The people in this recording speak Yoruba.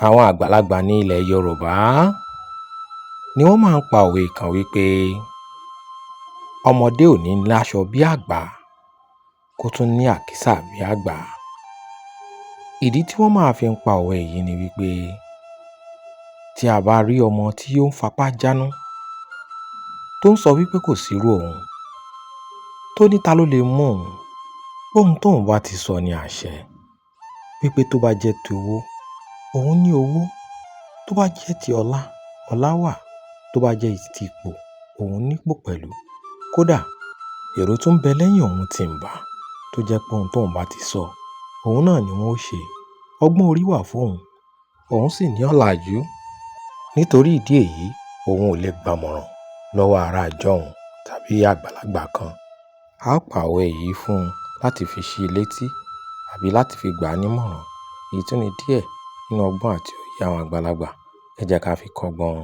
Àwọn àgbàlagbà ní ilẹ̀ Yorùbá ni wọ́n máa ń pa òwe kan wípé ọmọdé ò ní láṣọ bí àgbà kó tún ní àkísà bí àgbà. Ìdí tí wọ́n máa fi ń pa òwe yìí ni wípé tí a bá rí ọmọ tí ó ń fapá jánu tó ń sọ wípé kò sí irú òun, tó ní ta ló lè mú òun, ohun tóun bá ti sọ ní àṣẹ, wípé tó bá jẹ́ ti owó, òun ní owó, tó bá jẹ́ ti ọlá, ọlá wà, tó bá jẹ́ ti ipò, òun nípò pẹ̀lú. Kódà èrò tó ń bẹ lẹ́yìn òun tí ń bà, tó jẹ́ pé ohun tóun bá ti sọ, òun náà ni wọ́n ó ṣe. Ọgbọ́n orí wà fún òun, òun sì ní ọ̀làjú. Nítorí ìdí èyí, òun ò lè gbàmọ̀ràn lọ́wọ́ ará ìjọ̀hún tàbí àgbàlagbà kan. A ó pa òwe yìí fún un láti fi ṣí i létí àbí láti fi gbà á nímọ̀ràn. Èyí tún ni díẹ̀ nínú ọgbọ́n àti òye àwọn àgbàlagbà. Ẹ jẹ́ ká fi kọ́gbọ́n.